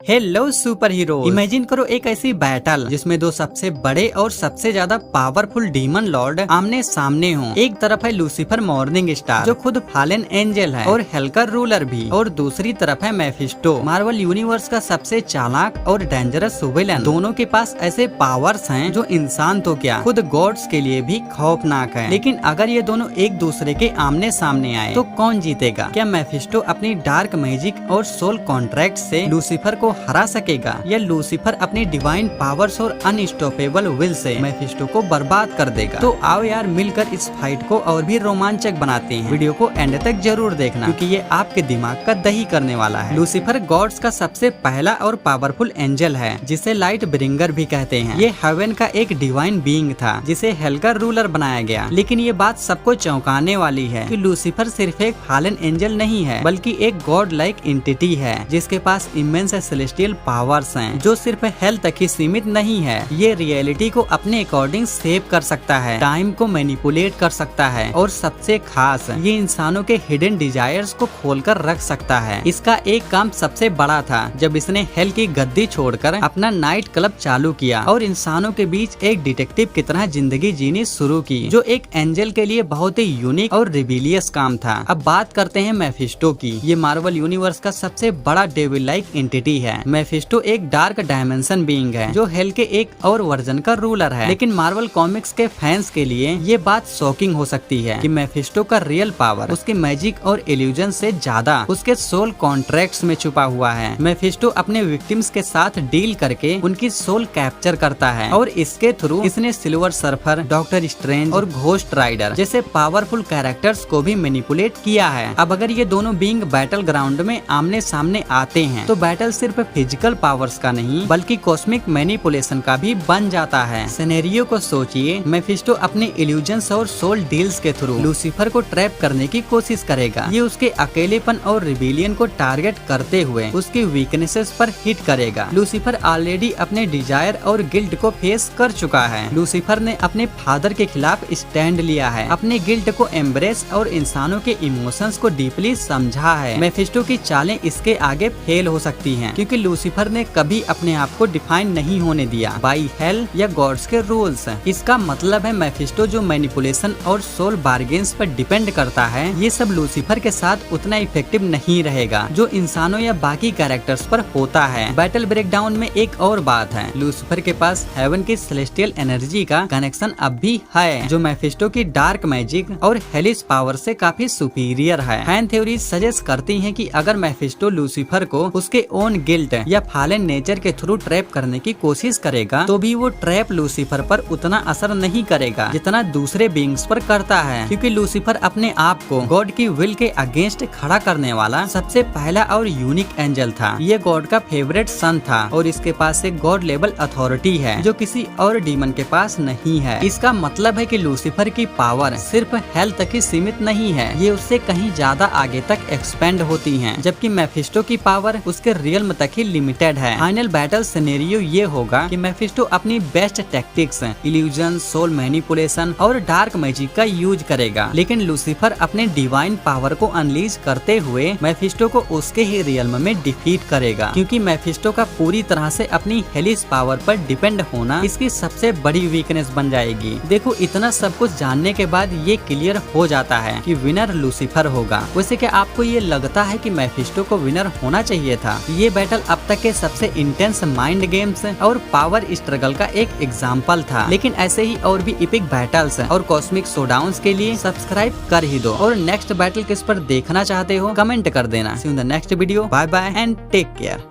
Hello super hero. Imagine करो एक ऐसी बैटल जिसमें दो सबसे बड़े और सबसे ज्यादा पावरफुल डीमन लॉर्ड आमने सामने हों। एक तरफ है लूसीफर मॉर्निंग स्टार जो खुद फॉलन एंजल है और हेल का रूलर भी, और दूसरी तरफ है मेफिस्टो, मार्वल यूनिवर्स का सबसे चालाक और डेंजरस विलेन। दोनों के पास ऐसे पावर्स हैं जो इंसान तो क्या खुद गॉड्स के लिए भी खौफनाक है। लेकिन अगर ये दोनों एक दूसरे के आमने सामने आए तो कौन जीतेगा? क्या मेफिस्टो अपनी डार्क मैजिक और सोल कॉन्ट्रैक्ट से लूसीफर को हरा सकेगा, या लूसीफर अपनी डिवाइन पावर्स और अनस्टॉपेबल विल से मेफिस्टो को बर्बाद कर देगा? तो आओ यार मिलकर इस फाइट को और भी रोमांचक बनाते हैं। वीडियो को एंड तक जरूर देखना क्योंकि ये आपके दिमाग का दही करने वाला है। लूसीफर गॉड्स का सबसे पहला और पावरफुल एंजल है जिसे लाइट ब्रिंगर भी कहते हैं। ये हेवन का एक डिवाइन बीइंग था जिसे हेल का रूलर बनाया गया। लेकिन ये बात सबको चौंकाने वाली है कि लूसीफर सिर्फ एक फॉलन एंजल नहीं है बल्कि एक गॉड लाइक एंटिटी है जिसके पास इमेंस सेलेस्टियल पावर्स हैं जो सिर्फ हेल तक ही सीमित नहीं है। ये रियलिटी को अपने अकॉर्डिंग सेव कर सकता है, टाइम को मैनिपुलेट कर सकता है और सबसे खास ये इंसानों के हिडन डिजायर्स को खोलकर रख सकता है। इसका एक काम सबसे बड़ा था जब इसने हेल की गद्दी छोड़कर अपना नाइट क्लब चालू किया और इंसानों के बीच एक डिटेक्टिव की तरह जिंदगी जीनी शुरू की, जो एक एंजल के लिए बहुत ही यूनिक और रिबिलियस काम था। अब बात करते हैं मेफिस्टो की। ये मार्वल यूनिवर्स का सबसे बड़ा डेविल लाइक एंटिटी है। मेफिस्टो एक डार्क डायमेंशन बीइंग है जो हेल के एक और वर्जन का रूलर है। लेकिन मार्वल कॉमिक्स के फैंस के लिए ये बात शॉकिंग हो सकती है कि मेफिस्टो का रियल पावर उसके मैजिक और इल्यूजन से ज्यादा उसके सोल कॉन्ट्रैक्ट्स में छुपा हुआ है। मेफिस्टो अपने विक्टिम्स के साथ डील करके उनकी सोल कैप्चर करता है और इसके थ्रू इसने सिल्वर सर्फर, डॉक्टर स्ट्रेंज और घोस्ट राइडर जैसे पावरफुल कैरेक्टर्स को भी मैनिपुलेट किया है। अब अगर ये दोनों बीइंग बैटल ग्राउंड में आमने सामने आते हैं तो बैटल सिर्फ फिजिकल पावर्स का नहीं बल्कि कॉस्मिक मैनिपुलेशन का भी बन जाता है। सिनेरियो को सोचिए, मेफिस्टो अपने इल्यूजन्स और सोल डील्स के थ्रू लूसीफर को ट्रैप करने की कोशिश करेगा। ये उसके अकेलेपन और रिबेलियन को टारगेट करते हुए उसकी वीकनेसेस पर हिट करेगा। लूसीफर ऑलरेडी अपने डिजायर और गिल्ट को फेस कर चुका है। लूसीफर ने अपने फादर के खिलाफ स्टैंड लिया है, अपने गिल्ट को एम्ब्रेस और इंसानों के इमोशंस को डीपली समझा है। मेफिस्टो की चालें इसके आगे फेल हो सकती हैं क्योंकि लूसीफर ने कभी अपने आप को डिफाइन नहीं होने दिया बाई हेल या गॉड्स के रूल्स। इसका मतलब है मेफिस्टो जो मैनिपुलेशन और सोल बार्गेन्स पर डिपेंड करता है, ये सब लूसीफर के साथ उतना इफेक्टिव नहीं रहेगा जो इंसानों या बाकी कैरेक्टर्स पर होता है। बैटल ब्रेकडाउन में एक और बात है, लूसीफर के पास हेवन की सेलेस्टियल एनर्जी का कनेक्शन अब भी है जो मेफिस्टो की डार्क मैजिक और हेलिस पावर से काफी सुपीरियर है। फैन थ्योरी सजेस्ट करती है कि अगर मेफिस्टो लूसीफर को उसके ओन गिल्ट या फॉलन नेचर के थ्रू ट्रैप करने की कोशिश करेगा तो भी वो ट्रैप लूसीफर पर उतना असर नहीं करेगा जितना दूसरे बीइंग्स पर करता है, क्योंकि लूसीफर अपने आप को गॉड की विल के अगेंस्ट खड़ा करने वाला सबसे पहला और यूनिक एंजल था। ये गॉड का फेवरेट सन था और इसके पास एक गॉड लेवल अथॉरिटी है जो किसी और डीमन के पास नहीं है। इसका मतलब है कि लूसीफर की पावर सिर्फ हेल तक ही सीमित नहीं है, ये उससे कहीं ज्यादा आगे तक एक्सपेंड होती है, जबकि मेफिस्टो की पावर उसके रियल्म तक ही लिमिटेड है। फाइनल बैटल सिनेरियो ये होगा कि मेफिस्टो अपनी best tactics, illusion, soul manipulation और डार्क मैजिक का यूज करेगा, लेकिन लूसीफर अपने डिवाइन पावर को अनलीज करते हुए मेफिस्टो को उसके ही रियल्म में डिफीट करेगा, क्योंकि मेफिस्टो का पूरी तरह से अपनी हेलिस पावर पर डिपेंड होना इसकी सबसे बड़ी वीकनेस बन जाएगी। देखो, इतना सब कुछ जानने के बाद ये क्लियर हो जाता है कि विनर लूसीफर होगा। वैसे क्या आपको ये लगता है कि मेफिस्टो को विनर होना चाहिए था? ये बैटल अब तक के सबसे इंटेंस माइंड गेम्स और पावर स्ट्रगल का एक एग्जाम्पल था, लेकिन ऐसे ही और भी इपिक बैटल्स और कॉस्मिक शोडाउन्स के लिए सब्सक्राइब कर ही दो। और नेक्स्ट बैटल किस पर देखना चाहते हो कमेंट कर देना। See you in the next video. Bye bye and take care.